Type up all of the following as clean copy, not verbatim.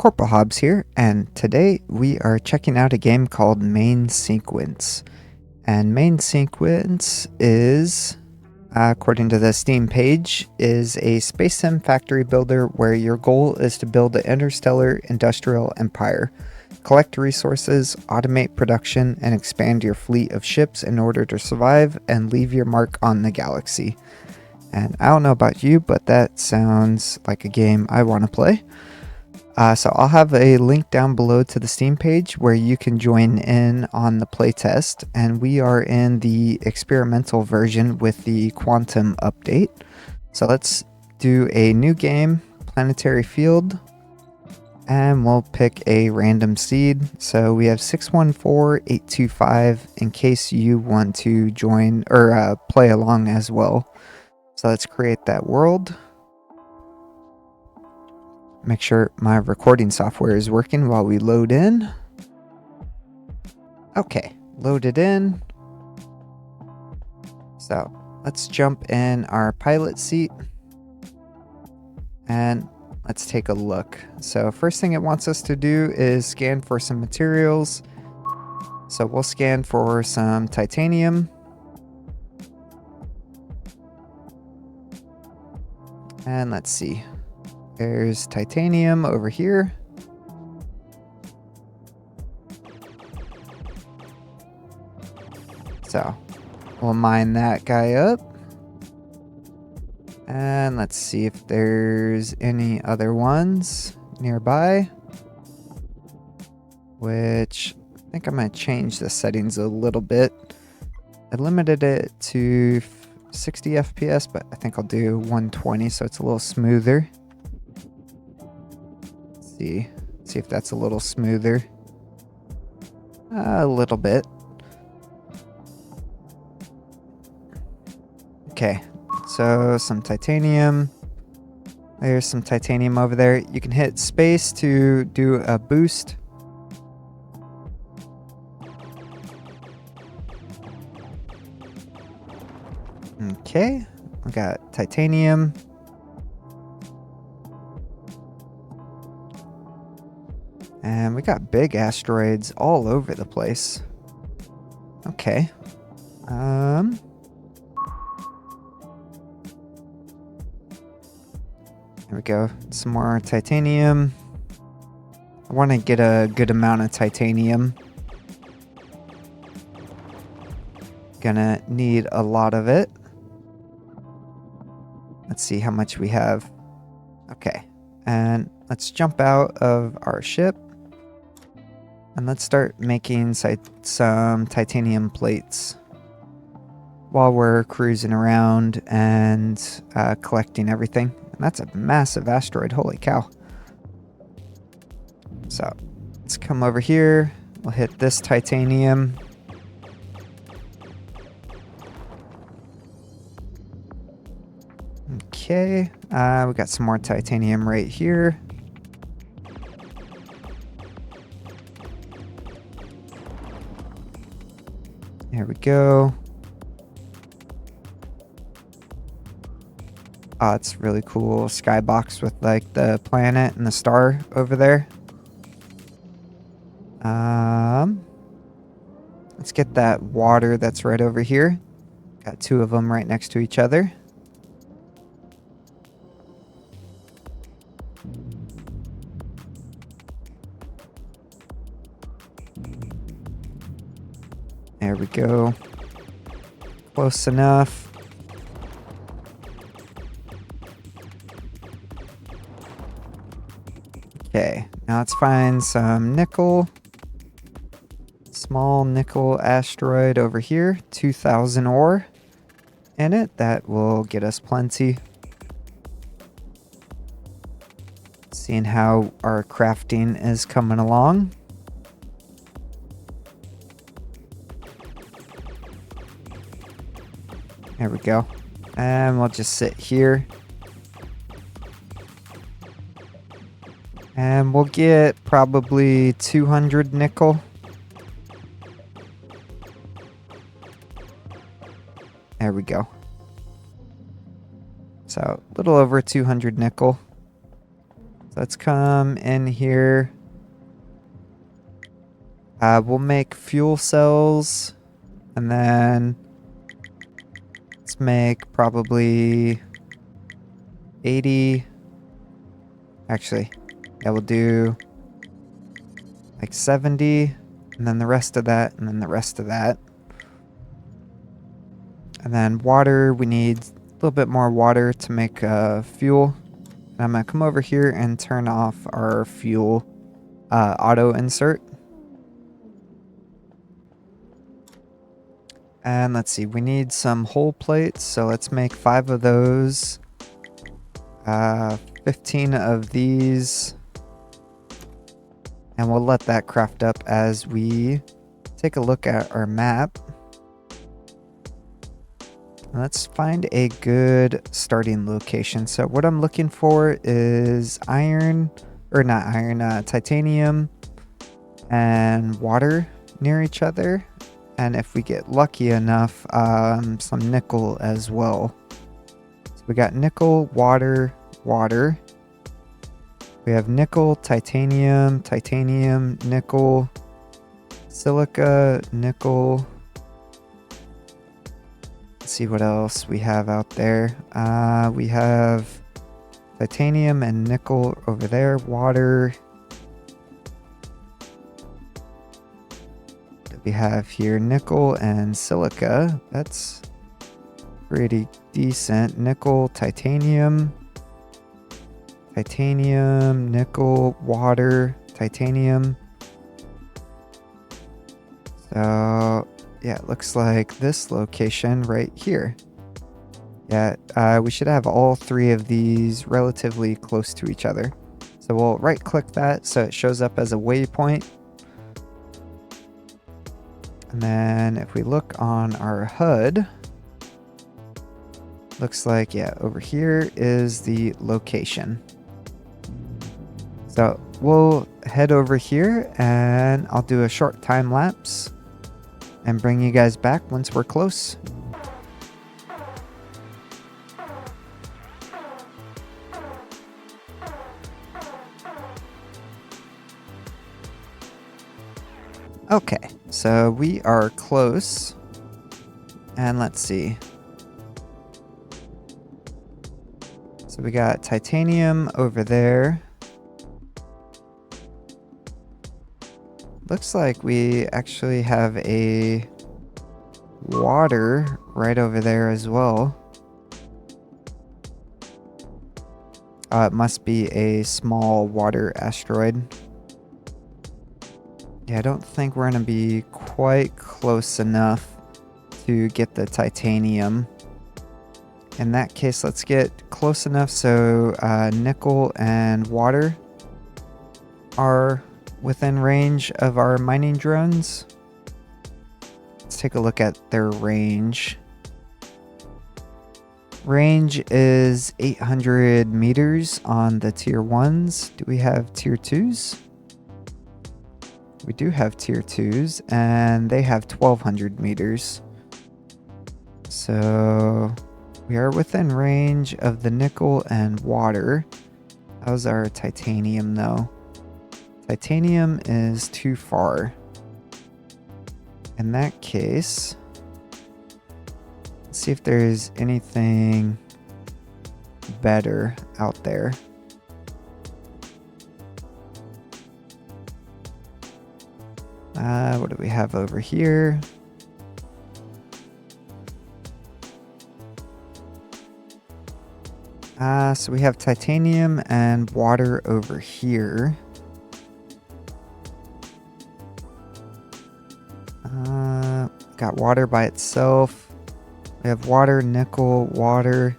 Corporal Hobbs here, and today we are checking out a game called Main Sequence. And Main Sequence is, according to the Steam page, is a space sim factory builder where your goal is to build an interstellar industrial empire, collect resources, automate production, and expand your fleet of ships in order to survive and leave your mark on the galaxy. And I don't know about you, but that sounds like a game I want to play. So I'll have a link down below to the Steam page where you can join in on the playtest, and we are in the experimental version with the quantum update. So let's do a new game, planetary field, and we'll pick a random seed. So we have 614825 in case you want to join or play along as well. So let's create that world. Make sure my recording software is working while we load in. Okay, loaded in. So let's jump in our pilot seat and let's take a look. So first thing it wants us to do is scan for some materials. So we'll scan for some titanium. And let's see. There's titanium over here. So we'll mine that guy up. And let's see if there's any other ones nearby. Which I think I'm going to change the settings a little bit. I limited it to 60 FPS, but I think I'll do 120 so it's a little smoother. See if that's a little smoother. A little bit. Okay, so some titanium. There's some titanium over there. You can hit space to do a boost. Okay, we got titanium. And we got big asteroids all over the place. Okay. There we go. Some more titanium. I want to get a good amount of titanium. Gonna need a lot of it. Let's see how much we have. Okay. And let's jump out of our ship. And let's start making some titanium plates while we're cruising around and collecting everything. And that's a massive asteroid, holy cow. So let's come over here. We'll hit this titanium. Okay, we got some more titanium right here. There we go. Oh, it's really cool skybox with like the planet and the star over there. Let's get that water that's right over here. Got two of them right next to each other. There we go. Close enough. Okay, now let's find some nickel. Small nickel asteroid over here. 2,000 ore in it. That will get us plenty. Seeing how our crafting is coming along. There we go. And we'll just sit here. And we'll get probably 200 nickel. There we go. So a little over 200 nickel. Let's come in here. We'll make fuel cells, and then let's make probably 80. Actually, yeah, we'll do like 70, and then the rest of that, and then the rest of that. And then water, we need a little bit more water to make fuel. And I'm going to come over here and turn off our fuel auto insert. And let's see, we need some hull plates, so let's make 5 of those. 15 of these. And we'll let that craft up as we take a look at our map. And let's find a good starting location. So what I'm looking for is iron, or not iron, titanium and water near each other. And if we get lucky enough, some nickel as well. So we got nickel, water, water. We have nickel, titanium, titanium, nickel, silica, nickel. Let's see what else we have out there. We have titanium and nickel over there, water. We have here nickel and silica. That's pretty decent. Nickel, titanium, titanium, nickel, water, titanium. So yeah, it looks like this location right here. Yeah, we should have all 3 of these relatively close to each other. So we'll right click that so it shows up as a waypoint. And then if we look on our HUD, looks like, yeah, over here is the location. So we'll head over here and I'll do a short time lapse and bring you guys back once we're close. Okay, so we are close. And let's see. So we got titanium over there. Looks like we actually have a water right over there as well. It must be a small water asteroid. Yeah, I don't think we're going to be quite close enough to get the titanium. In that case, let's get close enough so nickel and water are within range of our mining drones. Let's take a look at their range. Range is 800 meters on the tier 1s. Do we have tier 2s? We do have tier 2s, and they have 1200 meters. So we are within range of the nickel and water. How's our titanium though? Titanium is too far. In that case, let's see if there's anything better out there. What do we have over here? So we have titanium and water over here. Got water by itself. We have water, nickel, water.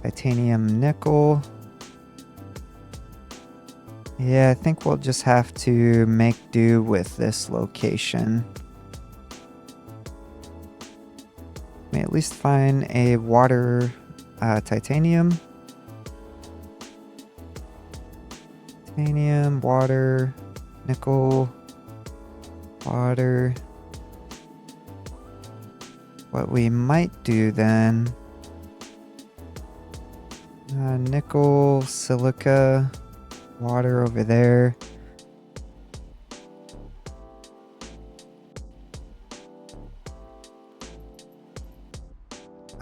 Titanium, nickel. Yeah, I think we'll just have to make do with this location. May at least find a water titanium. Titanium, water, nickel, water. What we might do then Nickel, silica, water over there.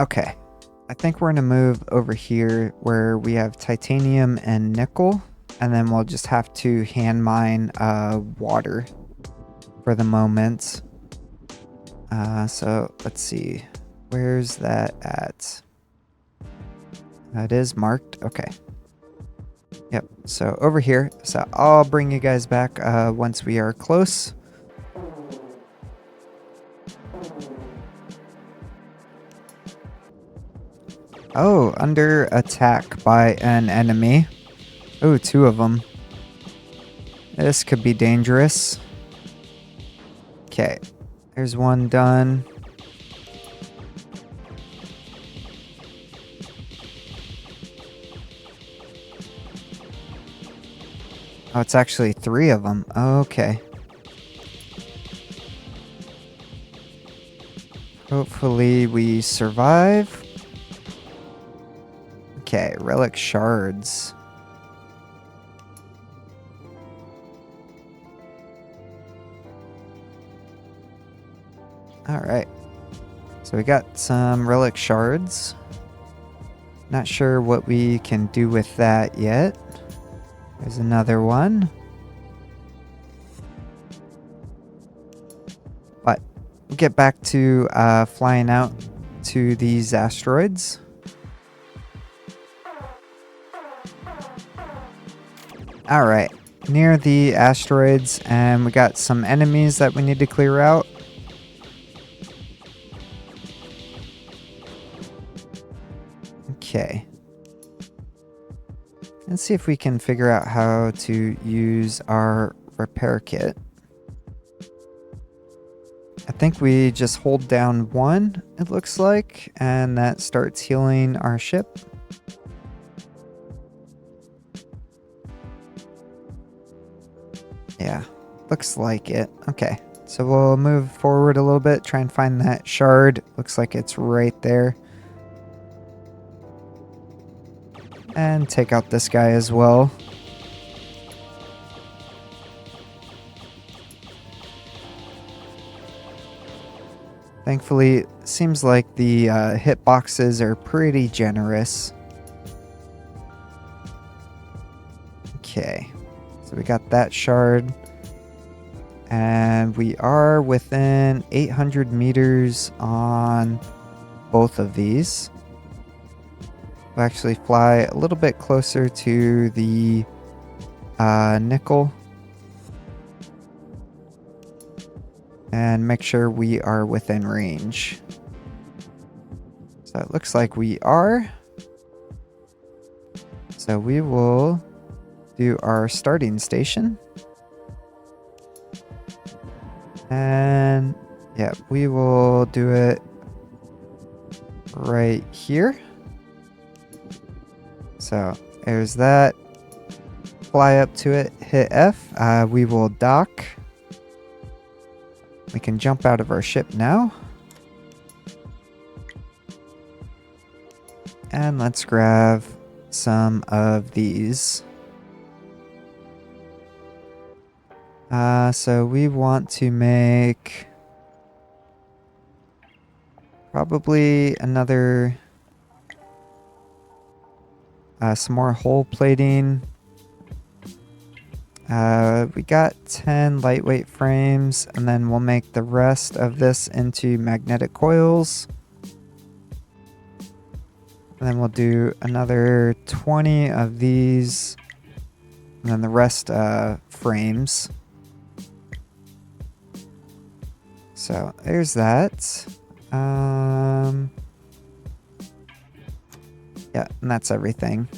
Okay, I think we're gonna move over here where we have titanium and nickel, and then we'll just have to hand mine water for the moment. So let's see, where's that at? It is marked. Okay. Yep. So over here. So I'll bring you guys back once we are close. Oh, under attack by an enemy. Oh, 2 of them. This could be dangerous. Okay. There's one done. Oh, it's actually 3 of them. Okay. Hopefully we survive. Okay, relic shards. Alright. So we got some relic shards. Not sure what we can do with that yet. There's another one. But we'll get back to flying out to these asteroids. Alright, near the asteroids, and we got some enemies that we need to clear out. Okay. Let's see if we can figure out how to use our repair kit. I think we just hold down 1, it looks like, and that starts healing our ship. Yeah, looks like it. Okay, so we'll move forward a little bit, try and find that shard. Looks like it's right there. And take out this guy as well. Thankfully, seems like the hitboxes are pretty generous. Okay, so we got that shard. And we are within 800 meters on both of these. We'll actually fly a little bit closer to the nickel. And make sure we are within range. So it looks like we are. So we will do our starting station. And yeah, we will do it right here. So there's that. Fly up to it, hit F. We will dock. We can jump out of our ship now. And let's grab some of these. So we want to make probably another some more hull plating. We got 10 lightweight frames, and then we'll make the rest of this into magnetic coils. And then we'll do another 20 of these, and then the rest frames. So there's that. Yeah, and that's everything.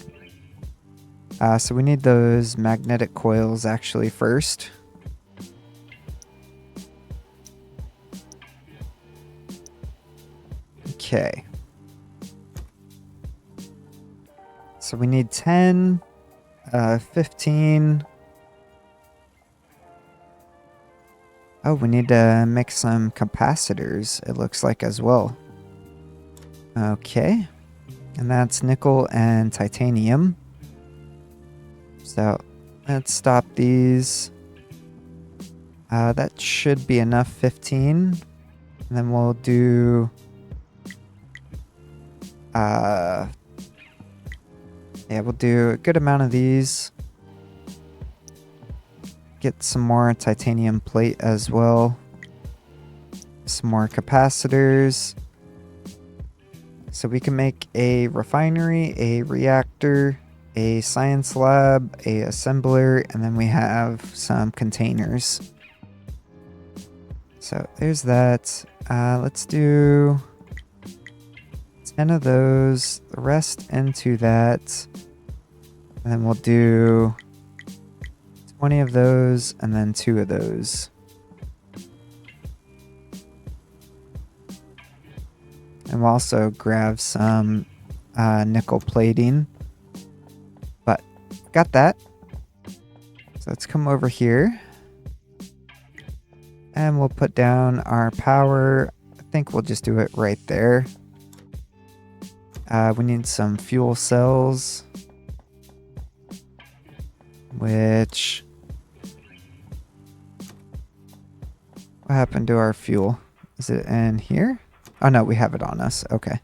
So we need those magnetic coils actually first. Okay. So we need 10, 15. Oh, we need to make some capacitors, it looks like, as well. Okay. And that's nickel and titanium. So let's stop these. That should be enough, 15. And then we'll do... yeah, we'll do a good amount of these. Get some more titanium plate as well. Some more capacitors. So we can make a refinery, a reactor, a science lab, a assembler, and then we have some containers. So there's that. Let's do 10 of those, the rest into that. And then we'll do 20 of those and then 2 of those. And we'll also grab some nickel plating. But got that. So let's come over here. And we'll put down our power. I think we'll just do it right there. We need some fuel cells. Which... what happened to our fuel? Is it in here? Oh no, we have it on us. Okay.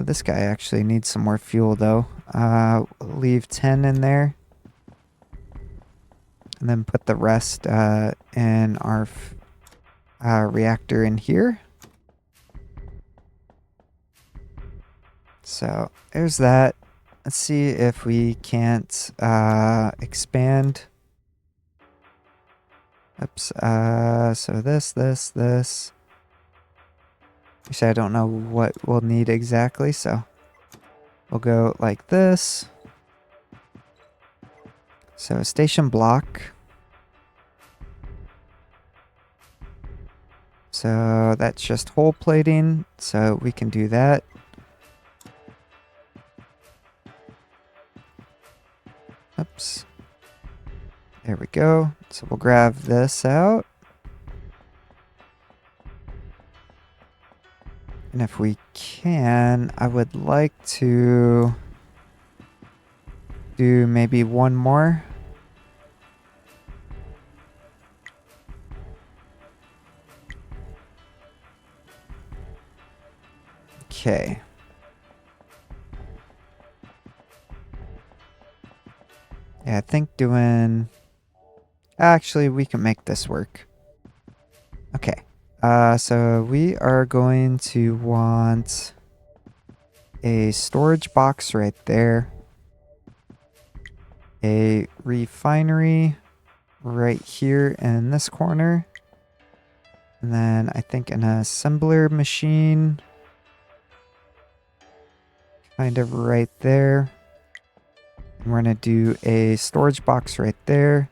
This guy actually needs some more fuel though. Leave 10 in there. And then put the rest in our reactor in here. So there's that. Let's see if we can't expand. Oops. So this. Actually, I don't know what we'll need exactly, so we'll go like this. So station block. So that's just hole plating, so we can do that. Oops. There we go. So we'll grab this out. And if we can, I would like to do maybe one more. Okay. Yeah, I think doing... actually, we can make this work. Okay. So we are going to want a storage box right there. A refinery right here in this corner. And then I think an assembler machine kind of right there. And we're going to do a storage box right there.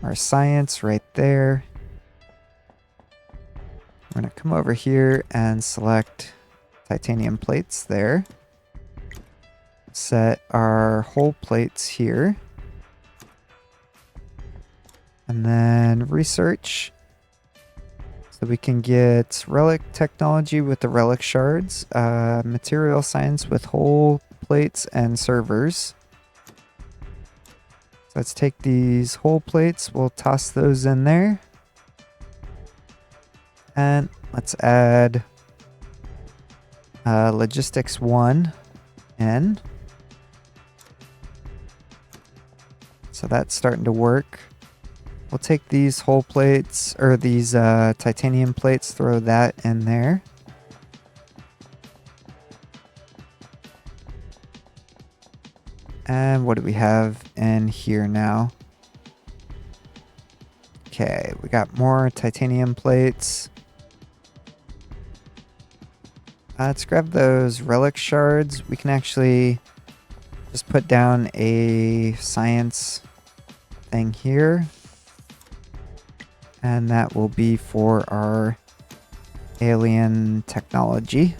Our science right there. We're going to come over here and select titanium plates there. Set our hole plates here. And then research. So we can get relic technology with the relic shards. Material science with hole plates and servers. So let's take these hole plates. We'll toss those in there. And let's add logistics 1 in. So that's starting to work. We'll take these hole plates, or these titanium plates, throw that in there. And what do we have in here now? Okay, we got more titanium plates. Let's grab those relic shards. We can actually just put down a science thing here. And that will be for our alien technology.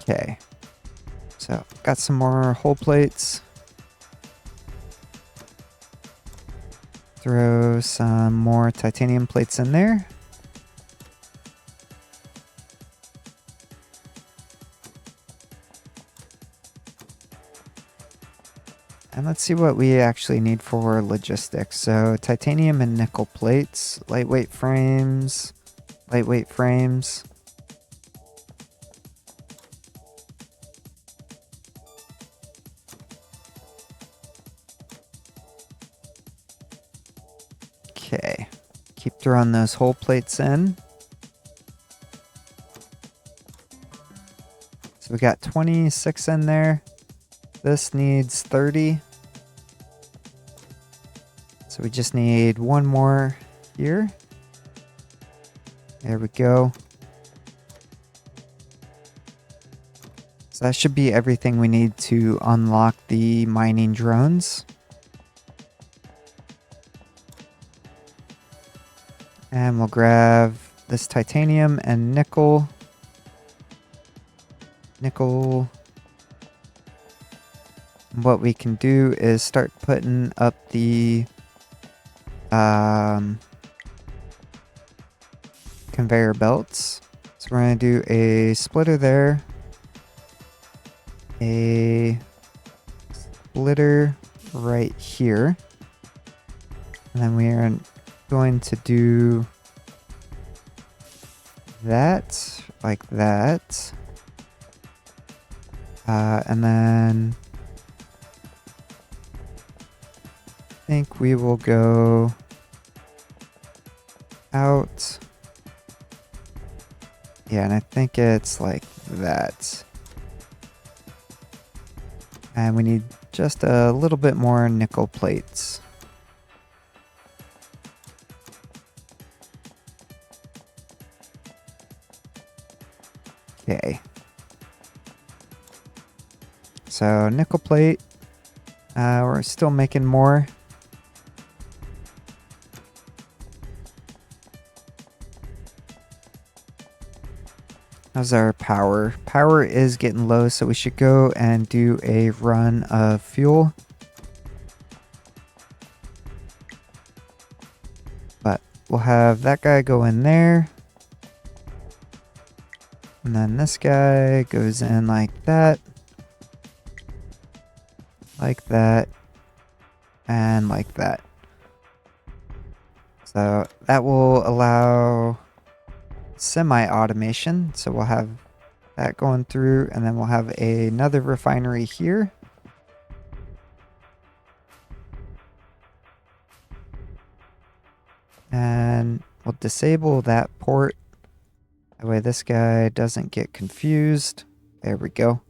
Okay. So, got some more hole plates. throw some more titanium plates in there. And let's see what we actually need for logistics. So titanium and nickel plates, lightweight frames, lightweight frames. Okay, keep throwing those whole plates in. So we got 26 in there. This needs 30. So we just need one more here. There we go. So that should be everything we need to unlock the mining drones. And we'll grab this titanium and nickel. What we can do is start putting up the conveyor belts. So we're going to do a splitter there, a splitter right here, and then we are going to do that like that, and then I think we will go out. Yeah, and I think it's like that. And we need just a little bit more nickel plates. Okay. So nickel plate. We're still making more. How's our power? Power is getting low, so we should go and do a run of fuel. But we'll have that guy go in there. And then this guy goes in like that. Like that. And like that. So that will allow semi-automation. So we'll have that going through, and then we'll have another refinery here. And we'll disable that port. That way this guy doesn't get confused. There we go.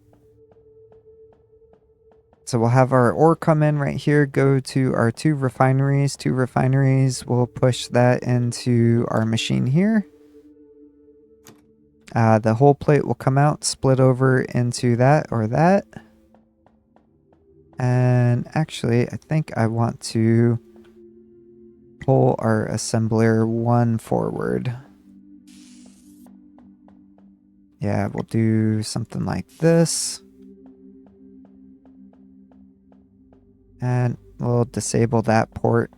So we'll have our ore come in right here, go to our two refineries. Two refineries, we'll push that into our machine here. The whole plate will come out, split over into that or that. And actually, I think I want to pull our assembler one forward. Yeah, we'll do something like this. And we'll disable that port.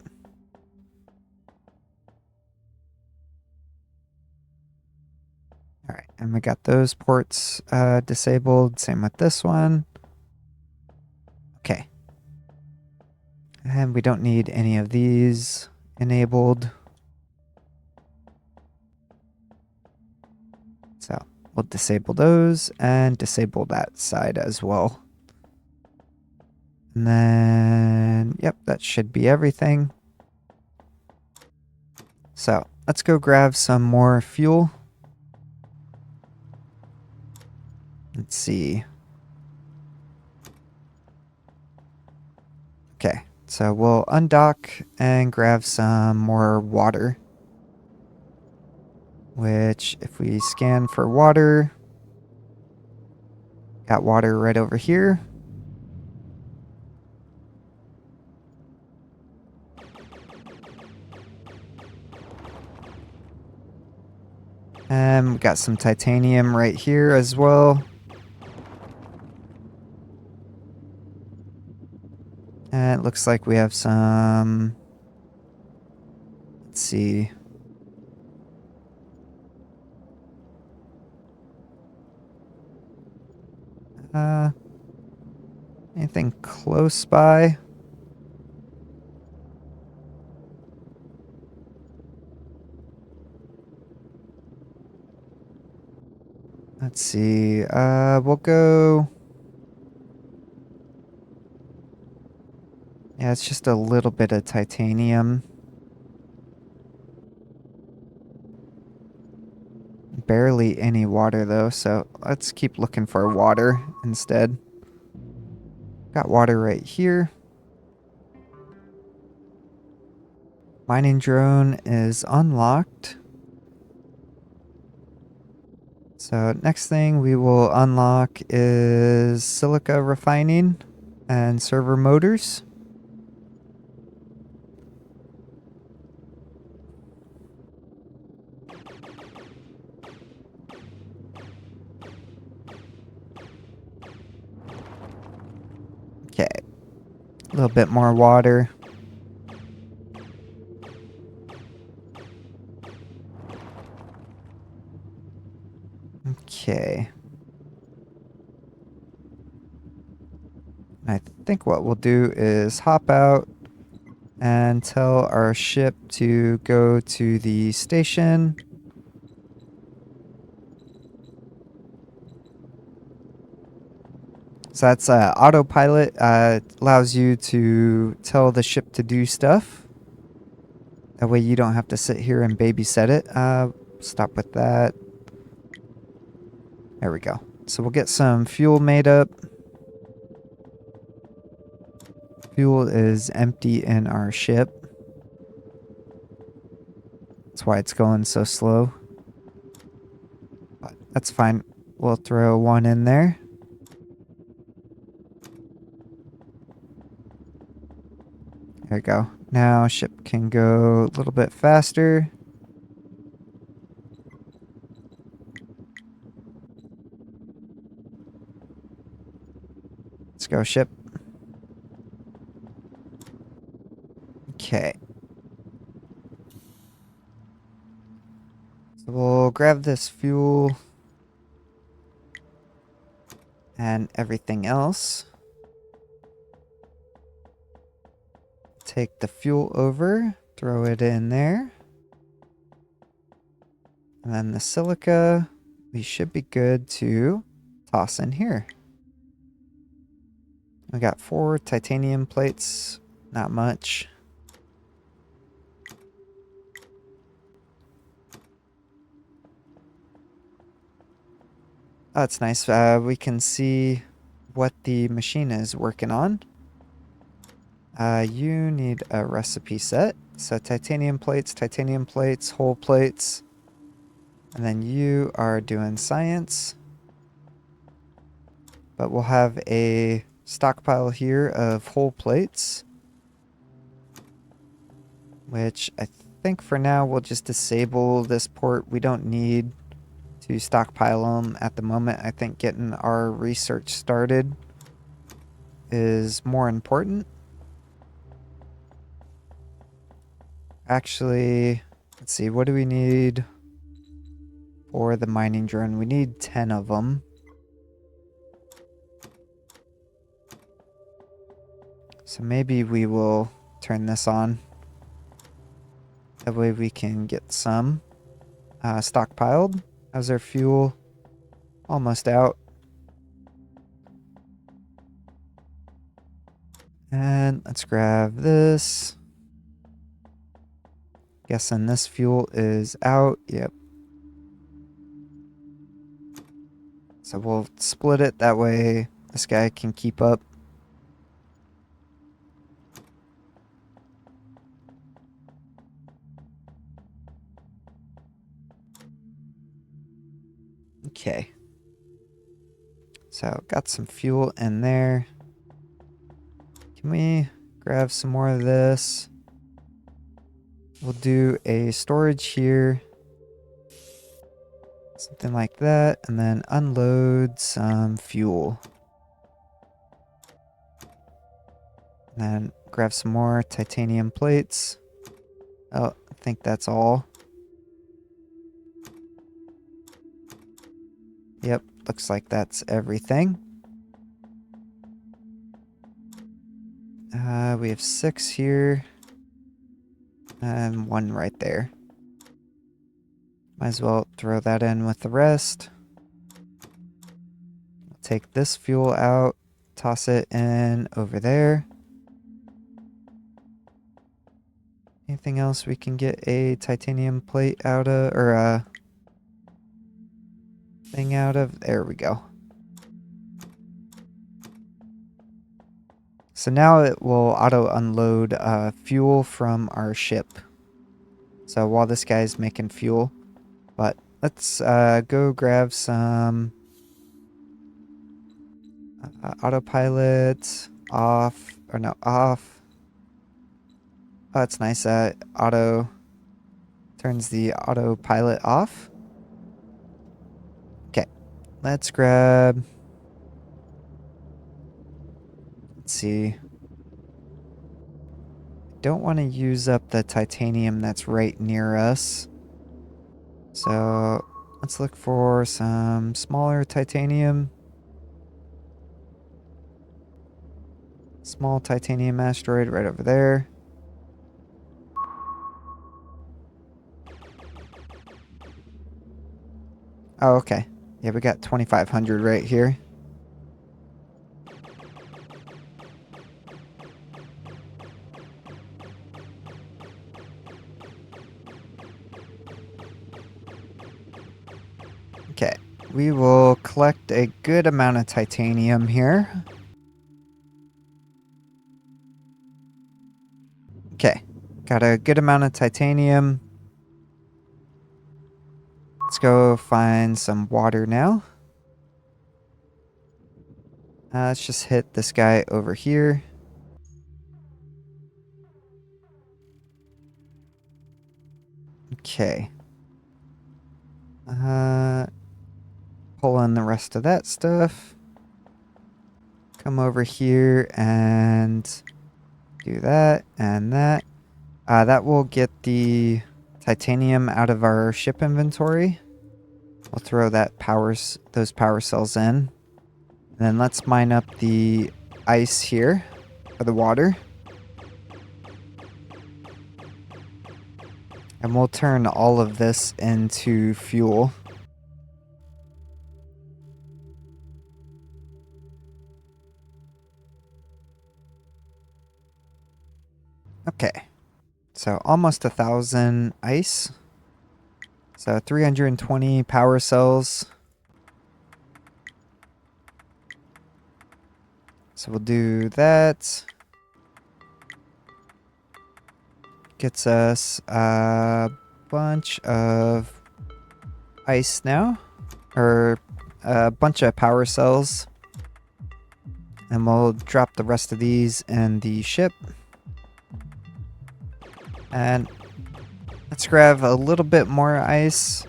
All right, and we got those ports disabled. Same with this one. Okay. And we don't need any of these enabled. So we'll disable those and disable that side as well. And then, yep, that should be everything. So let's go grab some more fuel. Let's see. Okay, so we'll undock and grab some more water. Which, if we scan for water, got water right over here. And we got some titanium right here as well. And it looks like we have some see. Anything close by? Let's see. We'll go. Yeah, it's just a little bit of titanium. Barely any water though, so let's keep looking for water instead. Got water right here. Mining drone is unlocked. So next thing we will unlock is silica refining and server motors. Okay, a little bit more water. Okay. I think what we'll do is hop out and tell our ship to go to the station. So that's autopilot. Allows you to tell the ship to do stuff. That way you don't have to sit here and babysit it. Stop with that. There we go. So we'll get some fuel made up. Fuel is empty in our ship. That's why it's going so slow. But that's fine. We'll throw one in there. There we go. Now ship can go a little bit faster. Let's go, ship. Okay. So we'll grab this fuel and everything else. Take the fuel over, throw it in there. And then the silica, we should be good to toss in here. We got 4 titanium plates, not much. Oh, that's nice. We can see what the machine is working on. You need a recipe set. So titanium plates, whole plates. And then you are doing science. But we'll have a stockpile here of whole plates. Which I think for now we'll just disable this port. We don't need to stockpile them at the moment. I think getting our research started is more important. Actually, let's see, what do we need for the mining drone? We need 10 of them. So maybe we will turn this on. That way we can get some stockpiled. How's our fuel? Almost out. And let's grab this. Guessing this fuel is out. Yep. So we'll split it. That way this guy can keep up. Okay. So got some fuel in there. Can we grab some more of this? We'll do a storage here. Something like that. And then unload some fuel. And then grab some more titanium plates. Oh, I think that's all. Yep, looks like that's everything. We have 6 here. And 1 right there. Might as well throw that in with the rest. Take this fuel out. Toss it in over there. Anything else we can get a titanium plate out of, or a thing out of? There we go. So now it will auto unload fuel from our ship. So while this guy's making fuel, but let's go grab some autopilot off, or no, off. Oh, that's nice. Auto turns the autopilot off. Okay, let's grab. Let's see. Don't want to use up the titanium that's right near us. So let's look for some smaller titanium. Small titanium asteroid right over there. Oh, okay. Yeah, we got 2,500 right here. Okay, we will collect a good amount of titanium here. Okay, got a good amount of titanium. Let's go find some water now. Let's just hit this guy over here. Okay. Pull in the rest of that stuff. Come over here and do that and that. That will get the titanium out of our ship inventory. We'll throw those power cells in. And then let's mine up the ice here for the water. And we'll turn all of this into fuel. Okay. So almost 1,000 ice. So 320 power cells. So we'll do that. Gets us a bunch of ice now. Or a bunch of power cells. And we'll drop the rest of these in the ship. And let's grab a little bit more ice.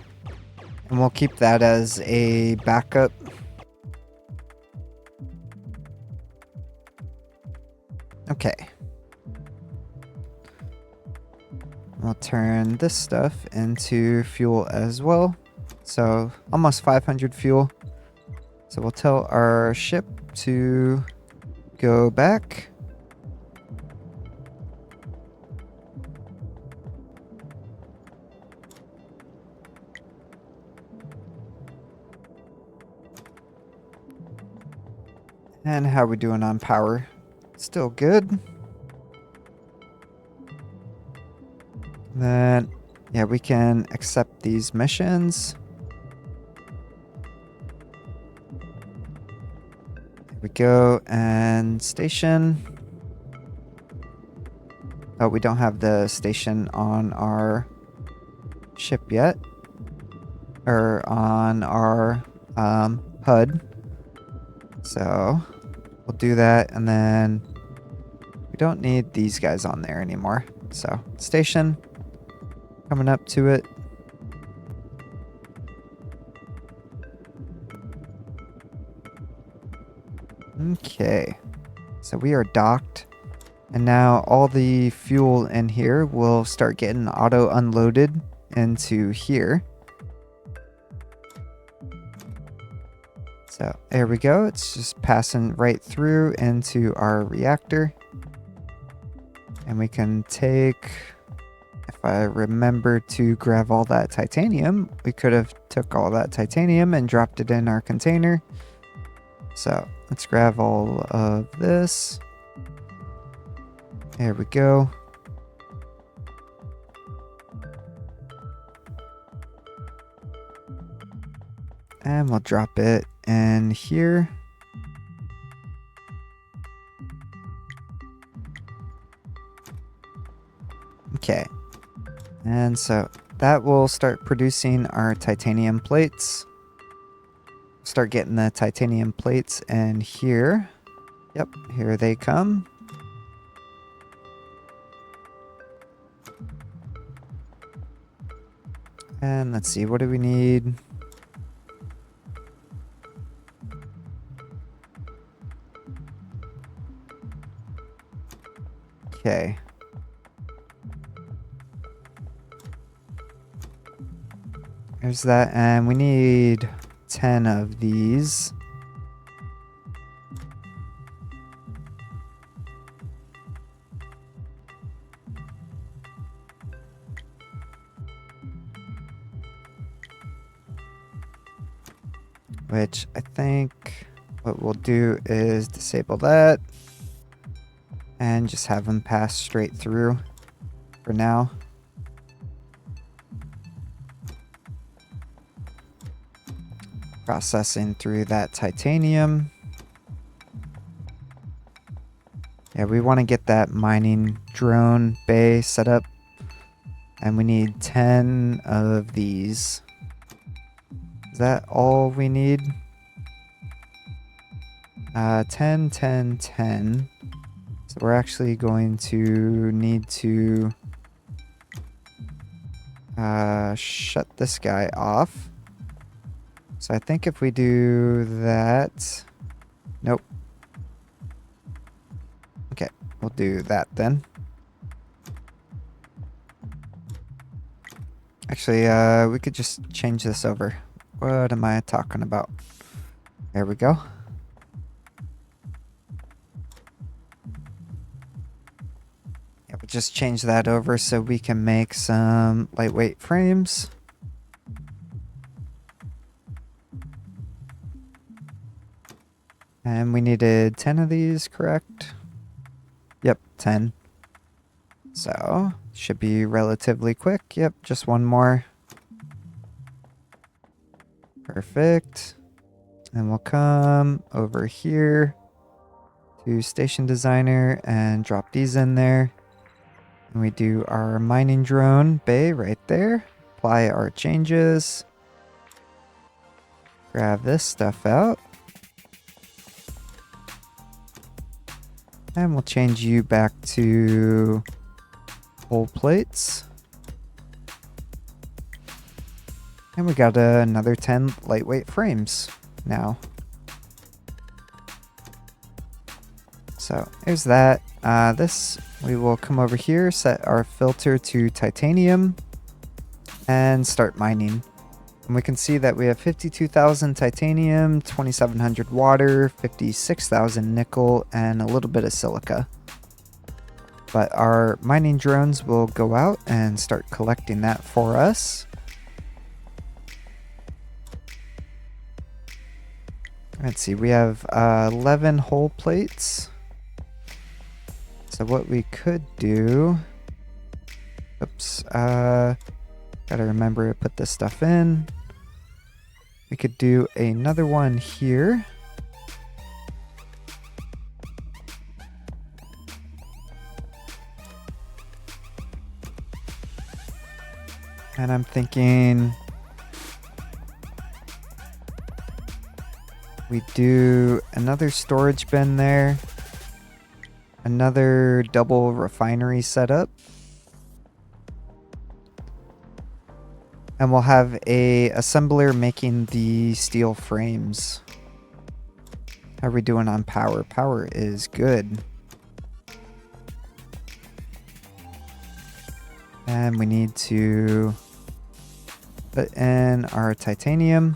And we'll keep that as a backup. Okay. We'll turn this stuff into fuel as well. So almost 500 fuel. So we'll tell our ship to go back. And how are we doing on power? Still good. Then, yeah, we can accept these missions. Here we go, and station. Oh, we don't have the station on our ship yet. Or on our HUD. So we'll do that, and then we don't need these guys on there anymore. So station, coming up to it. Okay, so we are docked. And now all the fuel in here will start getting auto unloaded into here. So there we go. It's just passing right through into our reactor. And we can take, if I remember to grab all that titanium, we could have took all that titanium and dropped it in our container. So let's grab all of this. There we go. And we'll drop it in here. Okay. And so that will start producing our titanium plates. Start getting the titanium plates in here. Yep, here they come. And let's see, what do we need? Okay. There's that, and we need 10 of these. Which I think what we'll do is disable that and just have them pass straight through for now. Processing through that titanium. Yeah, we want to get that mining drone bay set up. And we need 10 of these. Is that all we need? 10, 10, 10. So we're actually going to need to shut this guy off. So I think if we do that... Nope. Okay, we'll do that then. Actually, we could just change this over. What am I talking about? There we go. Yeah, we'll just change that over so we can make some lightweight frames. And we needed 10 of these, correct? Yep, 10. So, should be relatively quick. Yep, just one more. Perfect. And we'll come over here to Station Designer and drop these in there. And we do our mining drone bay right there. Apply our changes. Grab this stuff out. And we'll change you back to whole plates. And we got another 10 lightweight frames now. So there's that. This, we will come over here, set our filter to titanium, and start mining. And we can see that we have 52,000 titanium, 2,700 water, 56,000 nickel, and a little bit of silica. But our mining drones will go out and start collecting that for us. Let's see, we have 11 whole plates. So what we could do... Oops, gotta remember to put this stuff in. We could do another one here. And I'm thinking we do another storage bin there, another double refinery setup, and we'll have a assembler making the steel frames. How are we doing on power? Power is good. And we need to put in our titanium.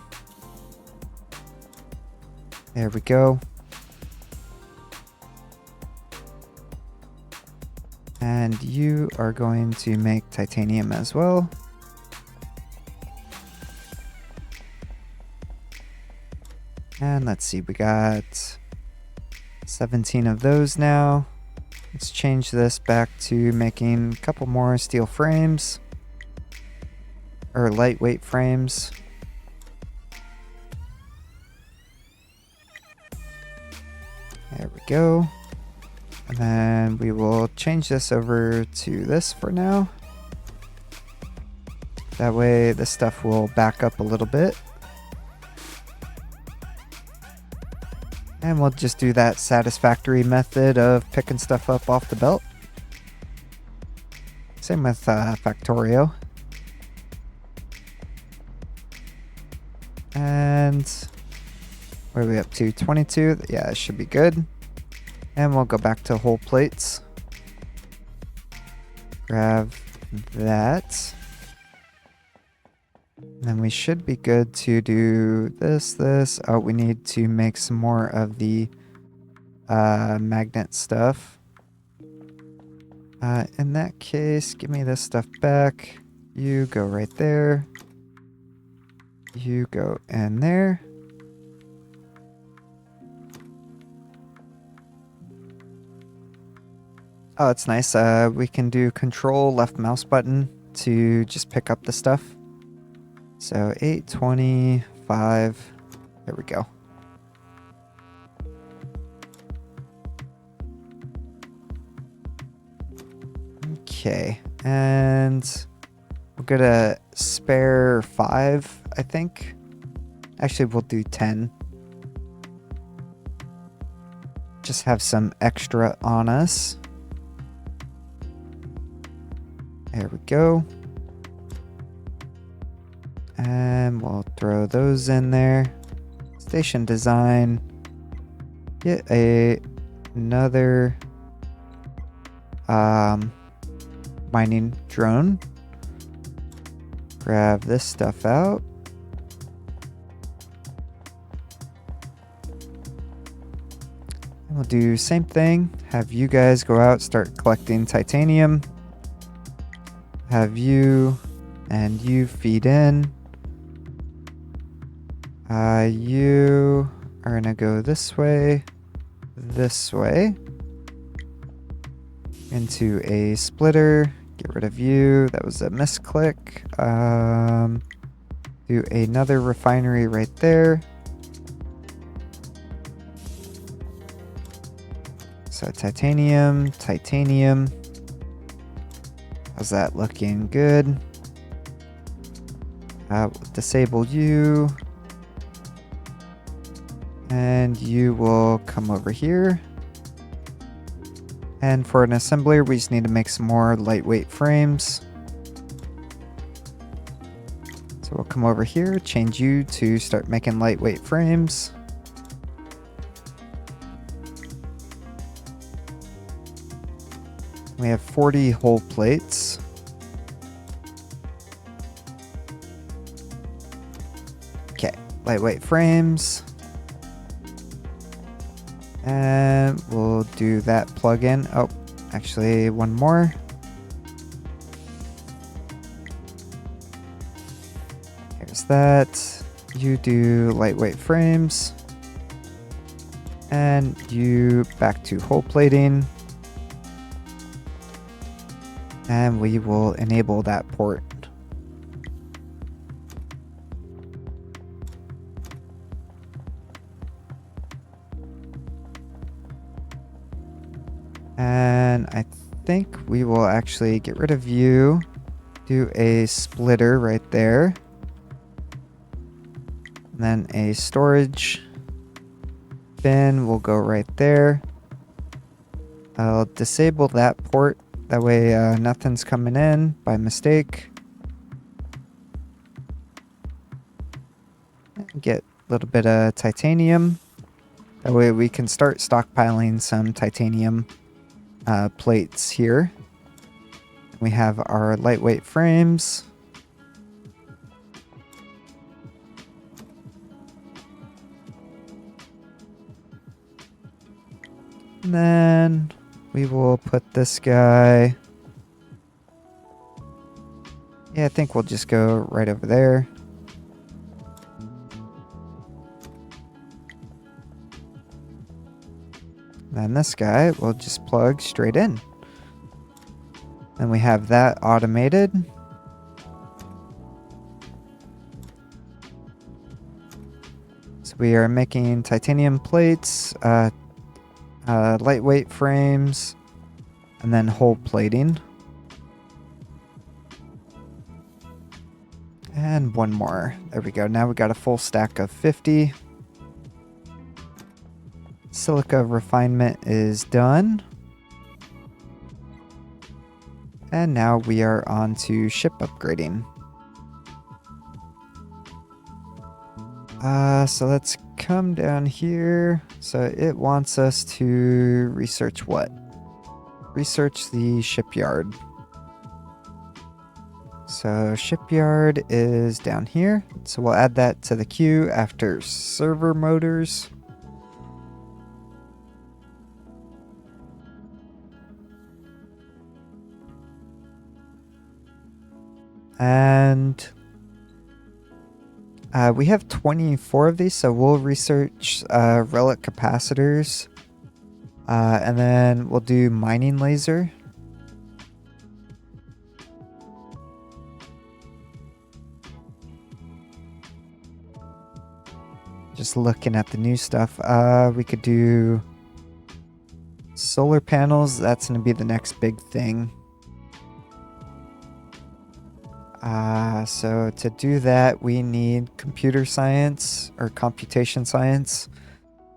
There we go. And you are going to make titanium as well. And let's see, we got 17 of those now. Let's change this back to making a couple more steel frames. Or lightweight frames. There we go. And then we will change this over to this for now. That way the stuff will back up a little bit. And we'll just do that satisfactory method of picking stuff up off the belt. Same with Factorio. And where are we up to? 22? Yeah, it should be good. And we'll go back to whole plates. Grab that. And then we should be good to do this. Oh, we need to make some more of the magnet stuff. In that case, give me this stuff back. You go right there. You go in there. Oh, it's nice. We can do control left mouse button to just pick up the stuff. So 825. There we go. Okay, and we're gonna spare 5, I think. Actually, we'll do 10. Just have some extra on us. There we go. And we'll throw those in there. Station design. Get another mining drone. Grab this stuff out. And we'll do same thing. Have you guys go out, start collecting titanium. Have you and you feed in. You are gonna go this way, into a splitter. Get rid of you. That was a misclick. Do another refinery right there. So titanium. How's that looking? Good. Disable you. And you will come over here. And for an assembler, we just need to make some more lightweight frames. So we'll come over here, change you to start making lightweight frames. We have 40 whole plates. Okay, lightweight frames. And we'll do that plug-in. Oh, actually one more. Here's that. You do lightweight frames. And you back to whole plating. And we will enable that port. And I think we will actually get rid of you. Do a splitter right there. And then a storage bin will go right there. I'll disable that port. That way nothing's coming in by mistake. Get a little bit of titanium. That way we can start stockpiling some titanium plates here. We have our lightweight frames. And then we will put this guy. Yeah, I think we'll just go right over there. Then this guy will just plug straight in. And we have that automated. So we are making titanium plates, lightweight frames, and then hull plating. And one more. There we go. Now we got a full stack of 50. Silica refinement is done. And now we are on to ship upgrading. So let's come down here. So it wants us to research what? Research the shipyard. So shipyard is down here. So we'll add that to the queue after server motors. And we have 24 of these, so we'll research relic capacitors. And then we'll do mining laser. Just looking at the new stuff. We could do solar panels. That's going to be the next big thing. So to do that, we need computer science or computation science,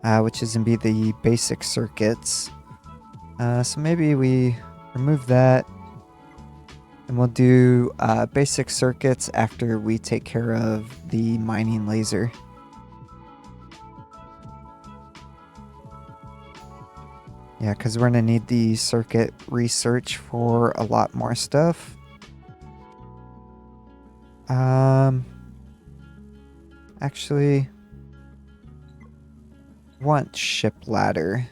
which is going to be the basic circuits. So maybe we remove that, and we'll do basic circuits after we take care of the mining laser. Yeah, because we're going to need the circuit research for a lot more stuff. Actually, want ship ladder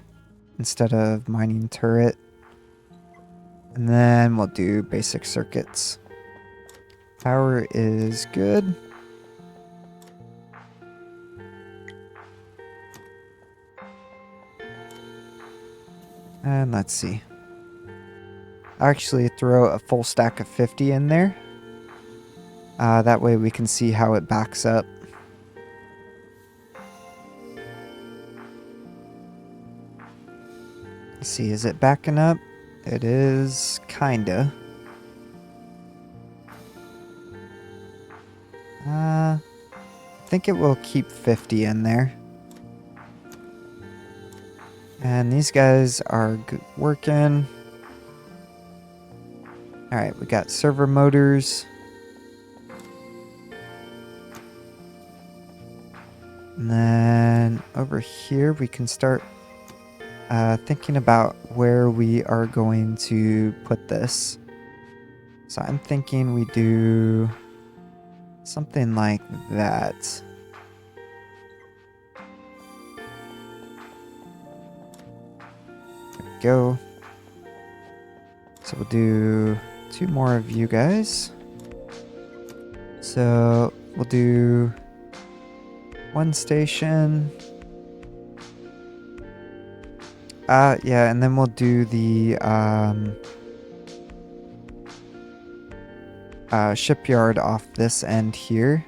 instead of mining turret. And then we'll do basic circuits. Power is good. And let's see. I'll actually throw a full stack of 50 in there. That way we can see how it backs up. Let's see, is it backing up? It is, kinda. I think it will keep 50 in there. And these guys are working. Alright, we got server motors. And then over here we can start thinking about where we are going to put this. So I'm thinking we do something like that. There we go. So we'll do 2 more of you guys. So we'll do 1 station. Yeah, and then we'll do the shipyard off this end here.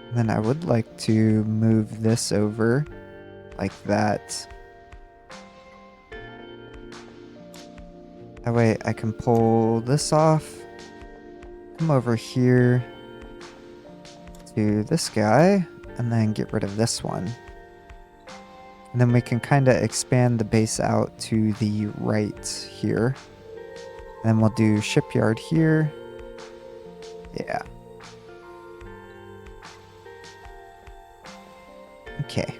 And then I would like to move this over like that. That way I can pull this off, come over here to this guy, and then get rid of this one. And then we can kind of expand the base out to the right here. And then we'll do shipyard here. Yeah. Okay.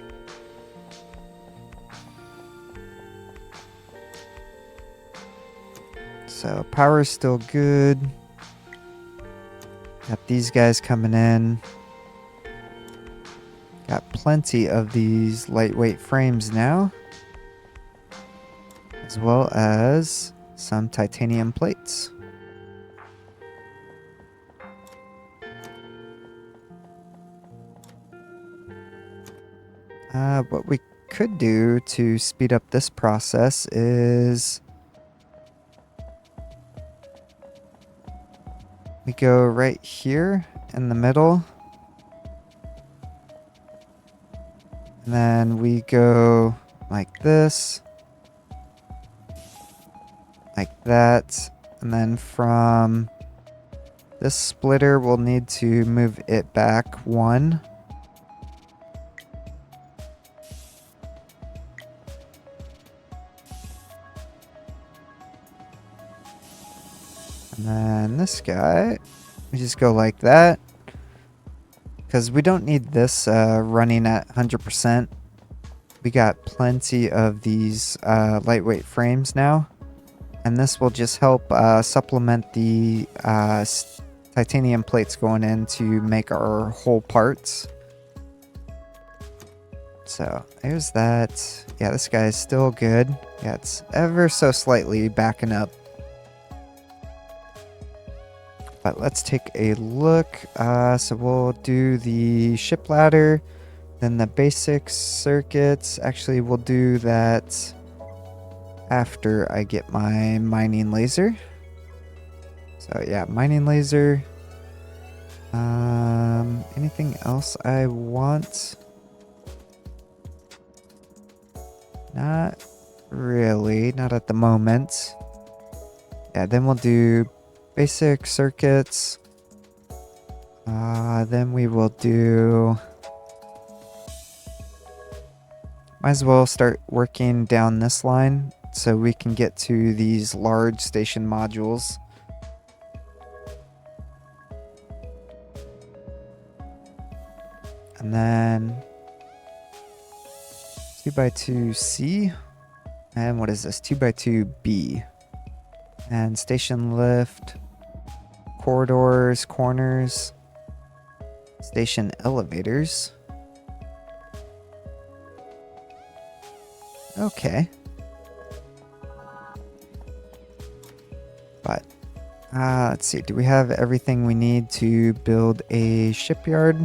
So So power's still good. Got these guys coming in. Got plenty of these lightweight frames now, as well as some titanium plates. What we could do to speed up this process is we go right here in the middle, and then we go like this, like that, and then from this splitter we'll need to move it back one. And then this guy, we just go like that. Because we don't need this running at 100%. We got plenty of these lightweight frames now. And this will just help supplement the titanium plates going in to make our whole parts. So there's that. Yeah, this guy is still good. Yeah, it's ever so slightly backing up. But let's take a look. So we'll do the ship ladder, then the basic circuits. Actually, we'll do that after I get my mining laser. So yeah, mining laser. Anything else I want? Not really, not at the moment. Yeah, then we'll do basic circuits. Then we will do... Might as well start working down this line so we can get to these large station modules. And then 2x2C. And what is this? 2x2B. And station lift. Corridors, corners, station elevators. Okay. But, let's see. Do we have everything we need to build a shipyard?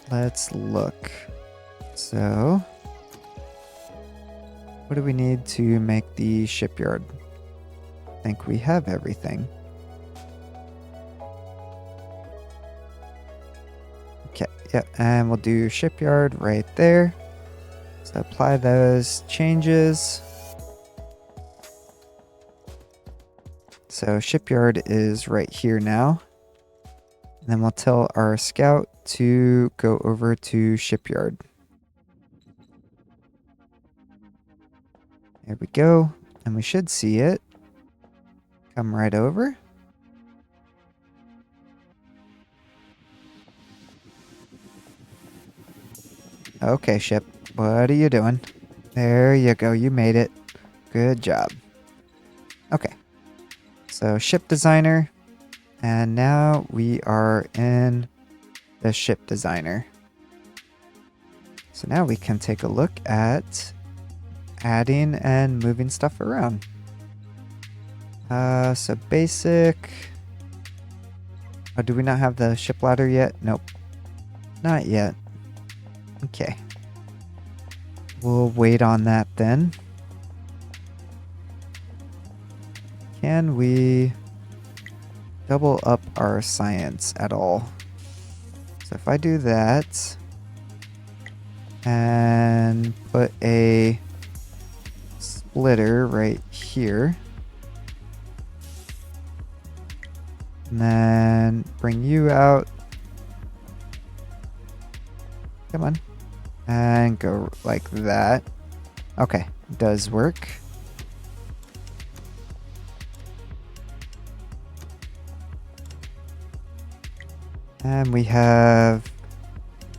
Let's look. So, what do we need to make the shipyard? I think we have everything. Okay, yeah, and we'll do shipyard right there. So apply those changes. So shipyard is right here now. And then we'll tell our scout to go over to shipyard. There we go. And we should see it. Come right over. Okay, ship. What are you doing? There you go. You made it. Good job. Okay. So ship designer. And now we are in the ship designer. So now we can take a look at adding and moving stuff around. So basic. Oh, do we not have the ship ladder yet? Nope. Not yet. Okay. We'll wait on that then. Can we double up our science at all? So if I do that and put a splitter right here, and then bring you out. Come on. And go like that. Okay, does work. And we have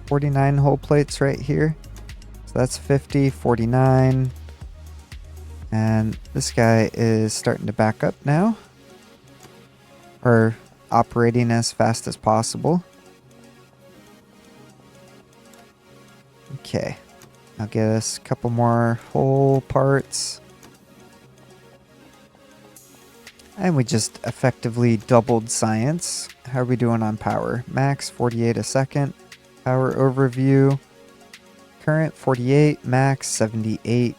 49 hull plates right here. So that's 50, 49. And this guy is starting to back up now. Or operating as fast as possible. Okay. I'll get us a couple more whole parts. And we just effectively doubled science. How are we doing on power? Max 48 a second. Power overview. Current 48. Max 78.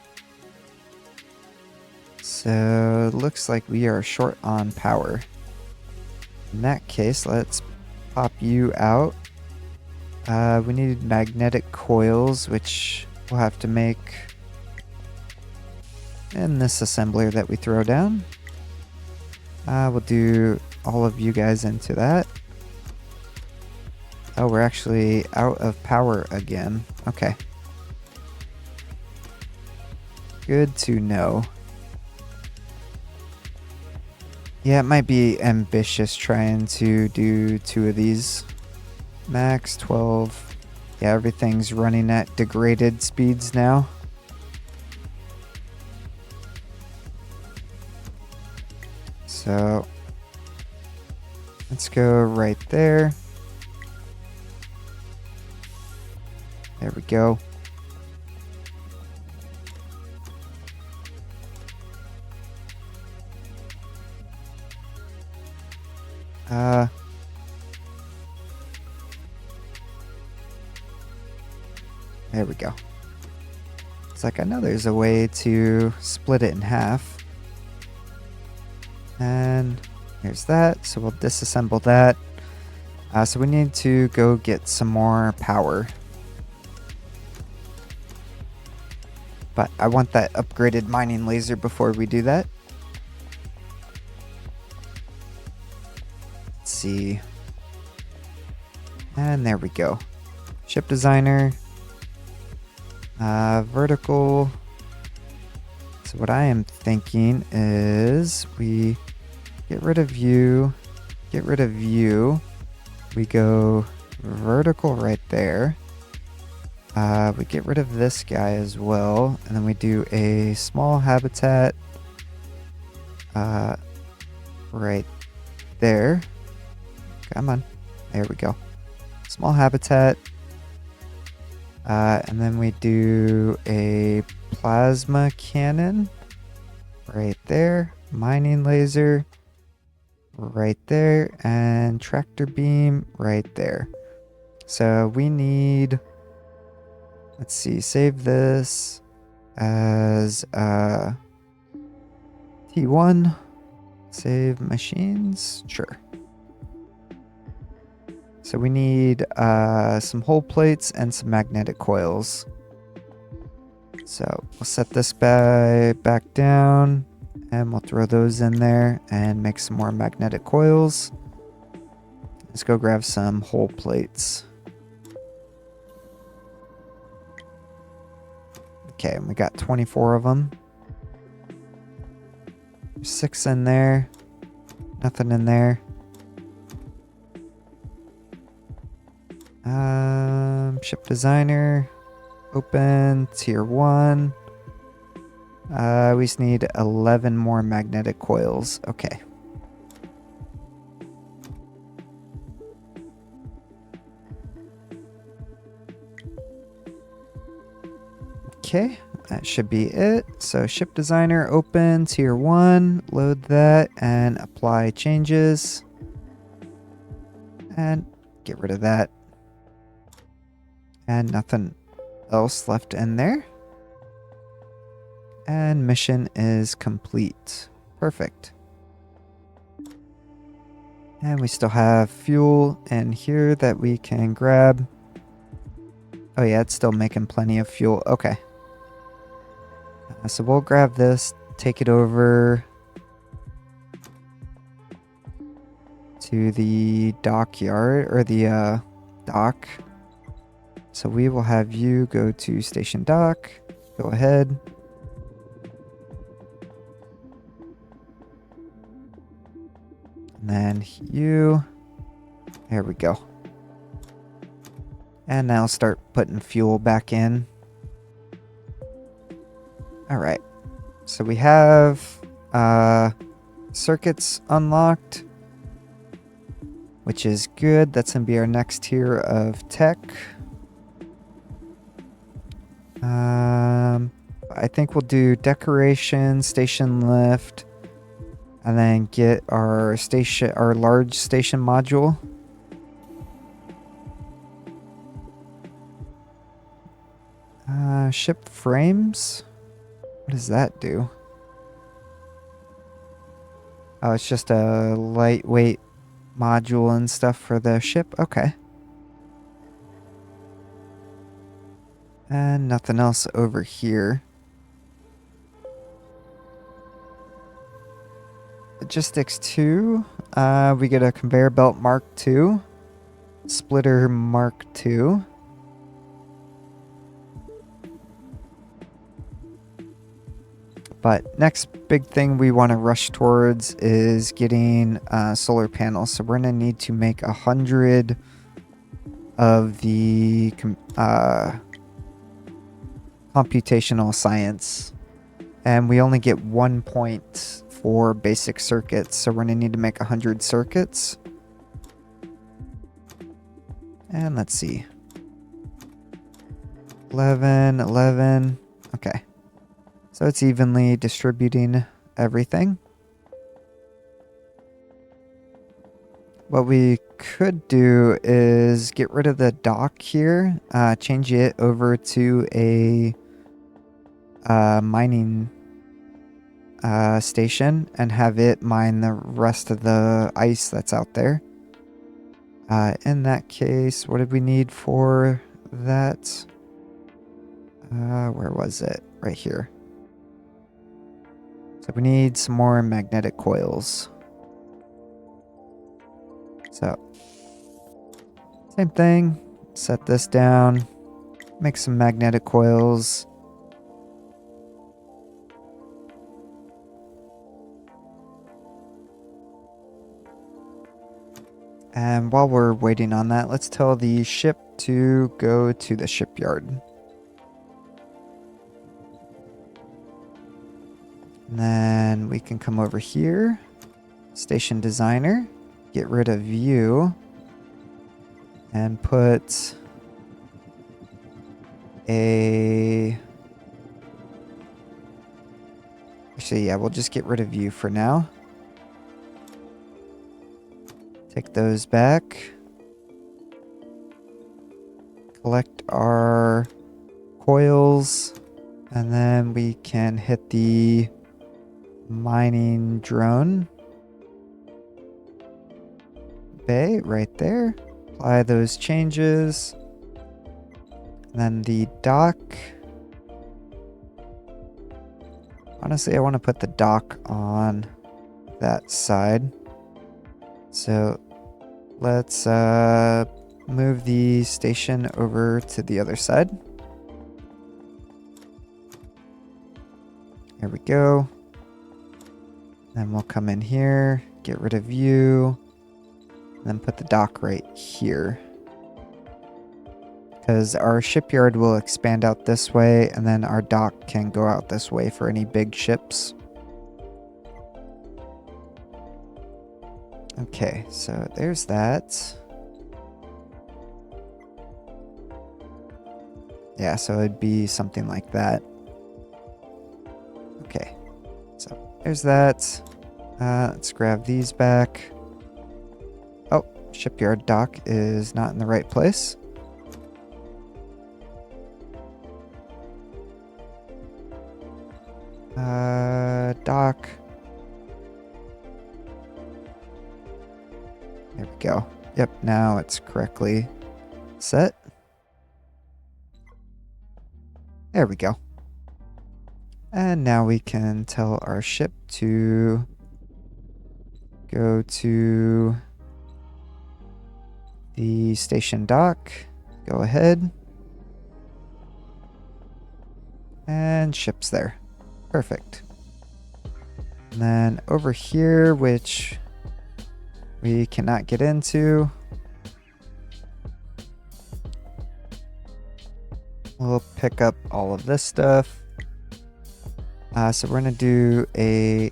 So it looks like we are short on power. In that case, let's pop you out. We need magnetic coils, which we'll have to make in this assembler that we throw down. We'll do all of you guys into that. Oh, we're actually out of power again. Okay. Good to know. Yeah, it might be ambitious trying to do 2 of these. Max 12. Yeah, everything's running at degraded speeds now. So let's go right there. There we go. There we go. It's like I know there's a way to split it in half. And here's that. So we'll disassemble that. So we need to go get some more power. But I want that upgraded mining laser before we do that. Let's see. And there we go. Ship designer. Vertical. So what I am thinking is we get rid of you. Get rid of you. We go vertical right there. We get rid of this guy as well. And then we do a small habitat right there. Come on. There we go. Small habitat. And then we do a plasma cannon right there. Mining laser right there. And tractor beam right there. So we need... Let's see, save this as T1. Save machines. Sure. So we need some hull plates and some magnetic coils. So we'll set this guy back down and we'll throw those in there and make some more magnetic coils. Let's go grab some hull plates. Okay, we got 24 of them. 6 in there. Nothing in there. Ship designer. Open. Tier 1. We just need 11 more magnetic coils. Okay. Okay, that should be it. So ship designer, open, tier 1, load that and apply changes. And get rid of that. And nothing else left in there. And mission is complete. Perfect. And we still have fuel in here that we can grab. Oh yeah, it's still making plenty of fuel. Okay. So we'll grab this, take it over to the dockyard, or the dock. So we will have you go to station dock. Go ahead. And then you. There we go. And now start putting fuel back in. Alright. So we have circuits unlocked, which is good. That's going to be our next tier of tech. I think we'll do decoration, station lift, and then get our large station module. Ship frames. What does that do? Oh, it's just a lightweight module and stuff for the ship. Okay. And nothing else over here. Logistics 2. We get a conveyor belt Mark II. Splitter Mark II. But next big thing we want to rush towards is getting solar panels. So we're going to need to make 100 of the computational science. And we only get 1 point for basic circuits. So we're going to need to make 100 circuits. And let's see. 11, 11. Okay. So it's evenly distributing everything. What we could do is get rid of the dock here, change it over to a mining station and have it mine the rest of the ice that's out there. In that case, what did we need for that? Where was it? Right here. So we need some more magnetic coils. So, same thing. Set this down. Make some magnetic coils. And while we're waiting on that, let's tell the ship to go to the shipyard. And then we can come over here. Station designer. Get rid of view. And put a... Actually, yeah, we'll just get rid of view for now. Take those back. Collect our coils. And then we can hit the mining drone bay right there. Apply those changes. And then the dock. Honestly, I want to put the dock on that side. So let's move the station over to the other side. There we go. Then we'll come in here, get rid of view, and then put the dock right here. Because our shipyard will expand out this way, and then our dock can go out this way for any big ships. Okay, so there's that. Yeah, so it'd be something like that. Okay, so there's that. Let's grab these back. Oh, shipyard dock is not in the right place. Dock. There we go. Yep, now it's correctly set. There we go. And now we can tell our ship to go to the station dock. Go ahead. And ship's there. Perfect. And then over here, which we cannot get into, we'll pick up all of this stuff. So we're gonna do a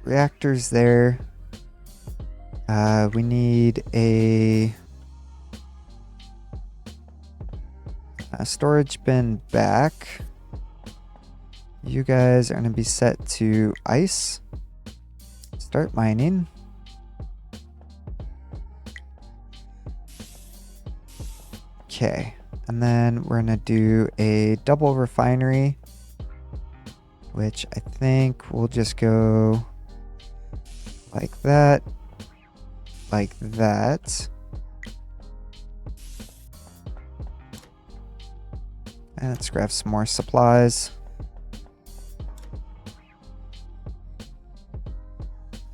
reactors there. We need a storage bin back. You guys are gonna be set to ice. Start mining. Okay, and then we're gonna do a double refinery, which I think we'll just go like that, like that. And let's grab some more supplies.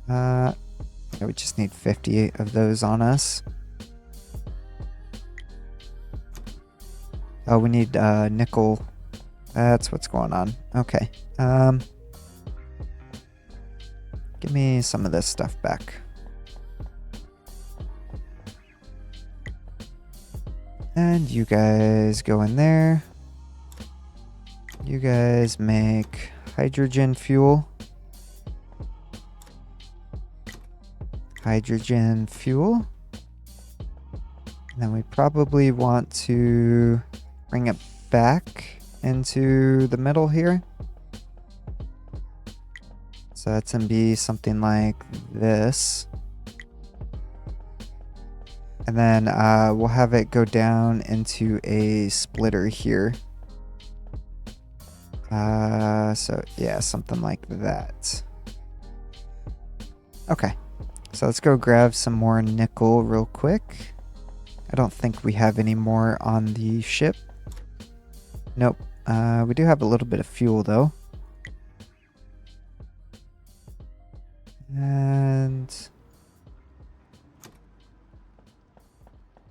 Yeah, we just need 50 of those on us. Oh, we need nickel. That's what's going on. Okay. Give me some of this stuff back. And you guys go in there. You guys make hydrogen fuel. Hydrogen fuel. And then we probably want to bring it back into the middle here. So that's going to be something like this. And then we'll have it go down into a splitter here. So yeah, something like that. Okay, so let's go grab some more nickel real quick. I don't think we have any more on the ship. Nope. We do have a little bit of fuel though.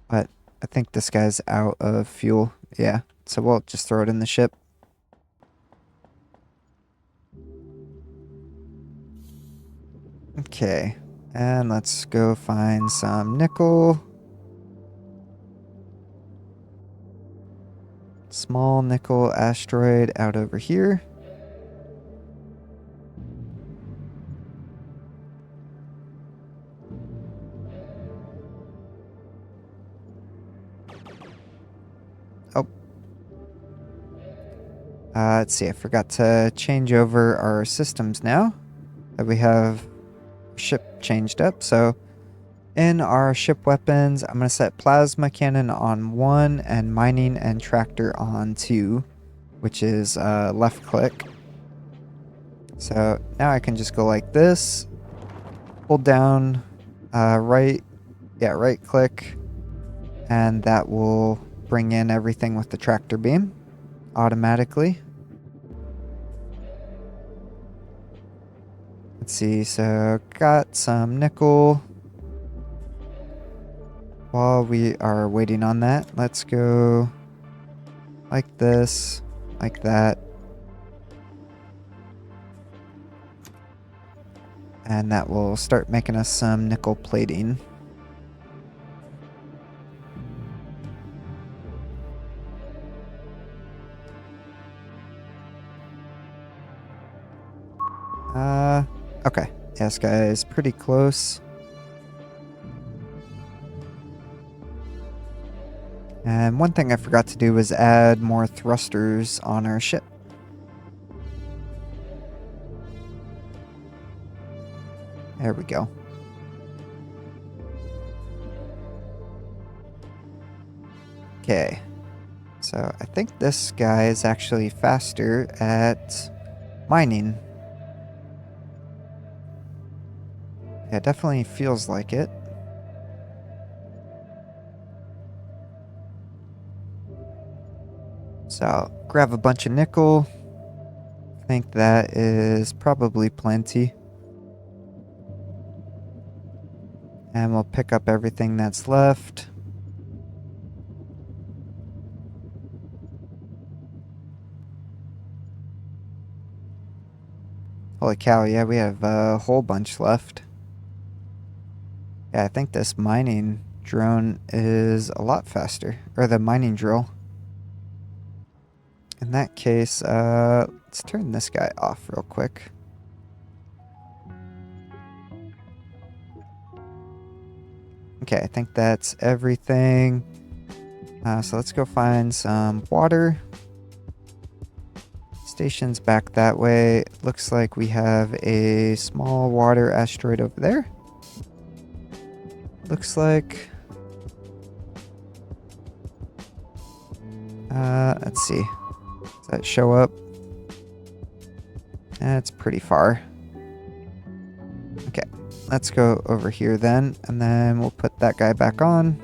But I think this guy's out of fuel. Yeah, so we'll just throw it in the ship. Okay, and let's go find some nickel. Small nickel asteroid out over here. Oh. Let's see, I forgot to change over our systems now that we have ship changed up. So in our ship weapons, I'm going to set plasma cannon on 1 and mining and tractor on 2, which is left click. So now I can just go like this, hold down right click, and that will bring in everything with the tractor beam automatically. Let's see, so got some nickel. While we are waiting on that, let's go like this, like that. And that will start making us some nickel plating. Okay. Yes, guys, pretty close. And one thing I forgot to do was add more thrusters on our ship. There we go. Okay. So I think this guy is actually faster at mining. Yeah, definitely feels like it. So grab a bunch of nickel. I think that is probably plenty. And we'll pick up everything that's left. Holy cow, yeah, we have a whole bunch left. Yeah, I think this mining drone is a lot faster. Or the mining drill. In that case, let's turn this guy off real quick. Okay, I think that's everything. So let's go find some water. Station's back that way. Looks like we have a small water asteroid over there. Looks like... let's see. Does that show up? That's pretty far. Okay, let's go over here then, and then we'll put that guy back on.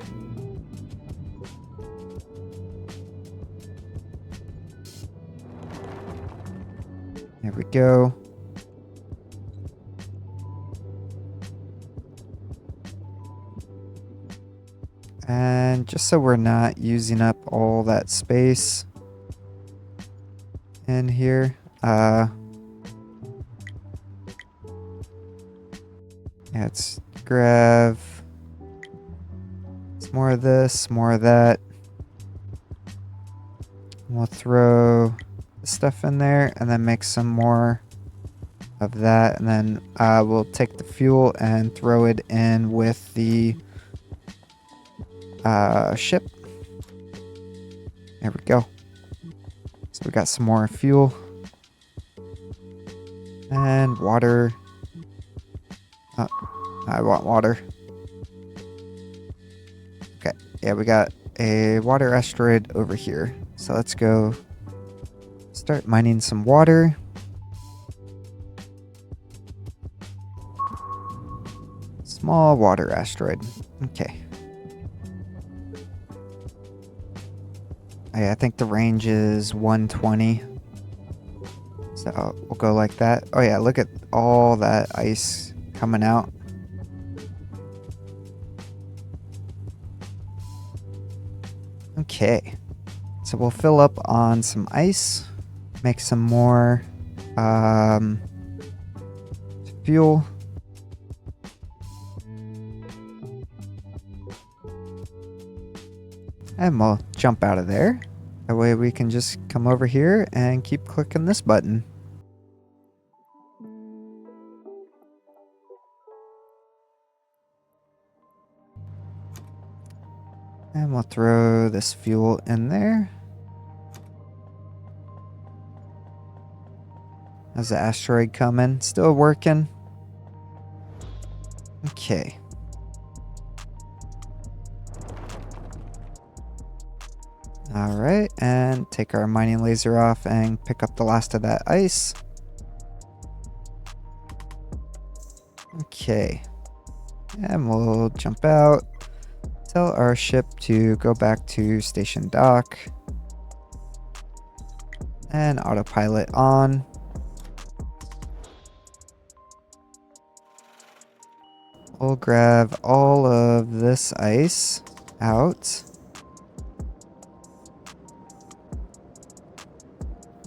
There we go. And just so we're not using up all that space in here, let's grab some more of this, more of that. We'll throw the stuff in there and then make some more of that. And then we'll take the fuel and throw it in with the ship. There we go. So we got some more fuel. And water. Oh, I want water. Okay, yeah, we got a water asteroid over here. So let's go start mining some water. Small water asteroid. Okay. I think the range is 120. So we'll go like that. Oh yeah, look at all that ice coming out. Okay. So we'll fill up on some ice, make some more fuel. And we'll jump out of there. That way we can just come over here and keep clicking this button. And we'll throw this fuel in there. How's the asteroid coming? Still working? Okay. Alright, and take our mining laser off and pick up the last of that ice. Okay. And we'll jump out. Tell our ship to go back to station dock. And autopilot on. We'll grab all of this ice out.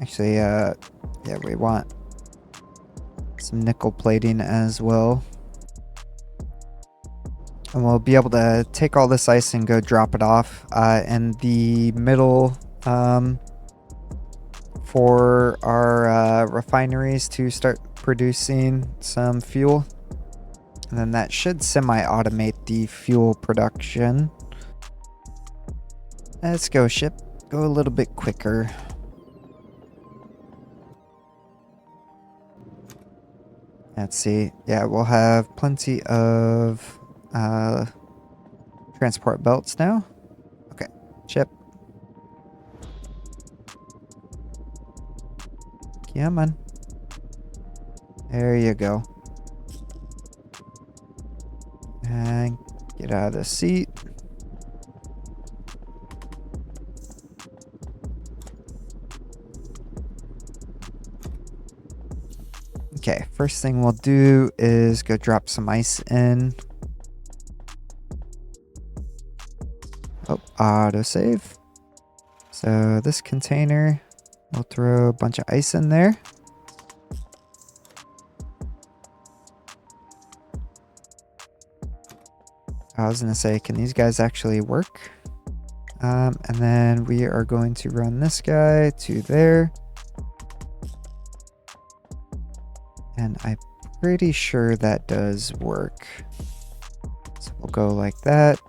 Actually, yeah, we want some nickel plating as well. And we'll be able to take all this ice and go drop it off in the middle for our refineries to start producing some fuel. And then that should semi-automate the fuel production. Let's go, ship. Go a little bit quicker. Let's see. Yeah, we'll have plenty of transport belts now. Okay, ship. Come on. There you go. And get out of the seat. Okay, first thing we'll do is go drop some ice in. Oh, autosave. So this container, we'll throw a bunch of ice in there. I was gonna say, can these guys actually work? And then we are going to run this guy to there. And I'm pretty sure that does work. So we'll go like that.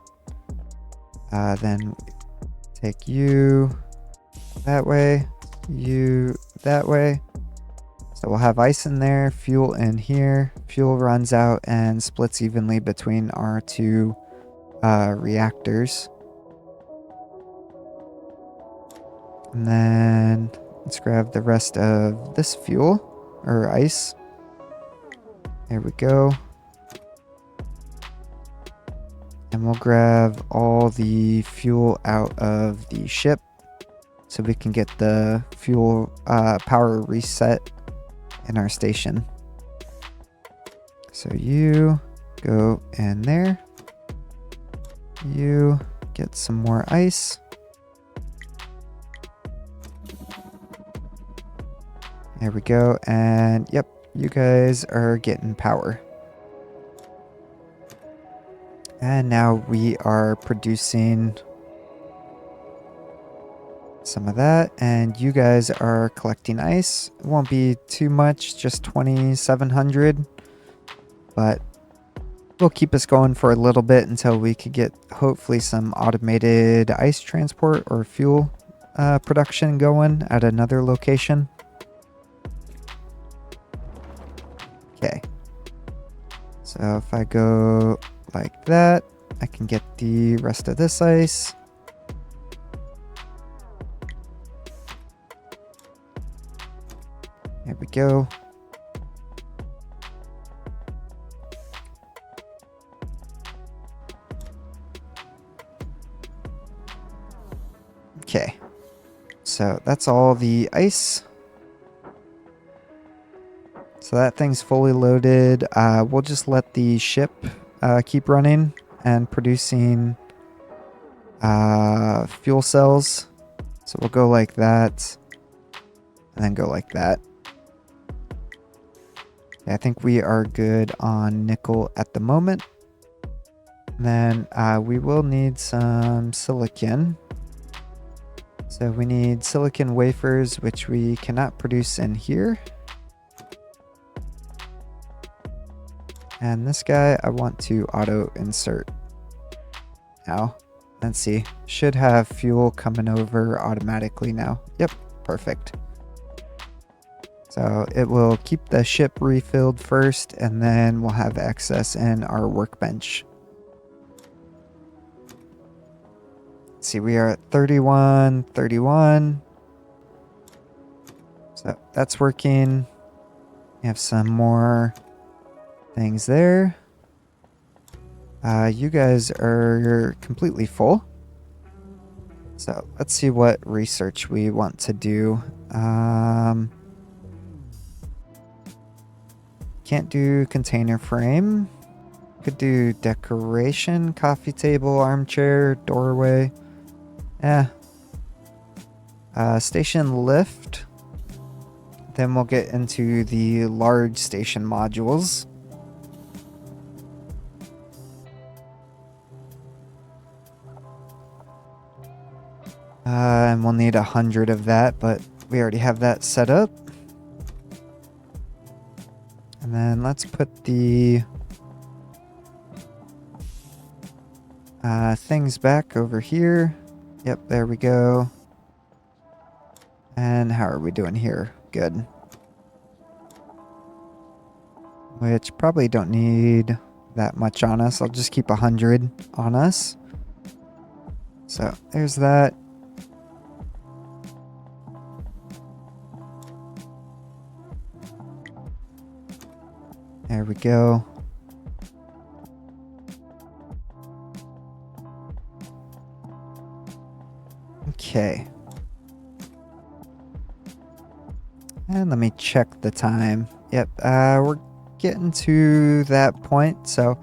Then take you that way, you that way. So we'll have ice in there, fuel in here. Fuel runs out and splits evenly between our two reactors. And then let's grab the rest of this fuel, or ice. There we go. And we'll grab all the fuel out of the ship so we can get the fuel power reset in our station. So you go in there. You get some more ice. There we go. And yep, you guys are getting power. And now we are producing some of that, and you guys are collecting ice. It won't be too much, just 2,700, but will keep us going for a little bit until we could get hopefully some automated ice transport or fuel production going at another location. Okay, so if I go like that, I can get the rest of this ice. There we go. Okay, so that's all the ice. So that thing's fully loaded. We'll just let the ship keep running and producing fuel cells. So we'll go like that and then go like that. Okay, I think we are good on nickel at the moment. And then we will need some silicon. So we need silicon wafers, which we cannot produce in here. And this guy I want to auto insert. Now, let's see. Should have fuel coming over automatically now. Yep, perfect. So it will keep the ship refilled first, and then we'll have excess in our workbench. Let's see, we are at 31. So that's working. We have some more things there. You guys are completely full. So let's see what research we want to do. Can't do container frame. Could do decoration, coffee table, armchair, doorway. Station lift. Then we'll get into the large station modules. And we'll need 100 of that, but we already have that set up. And then let's put the things back over here. Yep, there we go. And how are we doing here? Good. Which probably don't need that much on us. I'll just keep 100 on us. So there's that. There we go. Okay. And let me check the time. Yep, we're getting to that point, so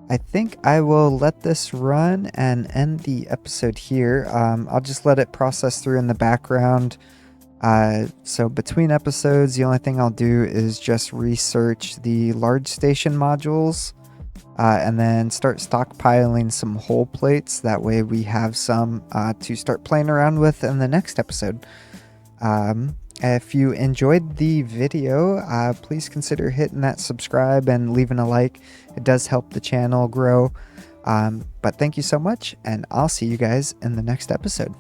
I think I will let this run and end the episode here. I'll just let it process through in the background. So between episodes, the only thing I'll do is just research the large station modules and then start stockpiling some whole plates. That way we have some to start playing around with in the next episode. If you enjoyed the video, please consider hitting that subscribe and leaving a like. It does help the channel grow. But thank you so much, and I'll see you guys in the next episode.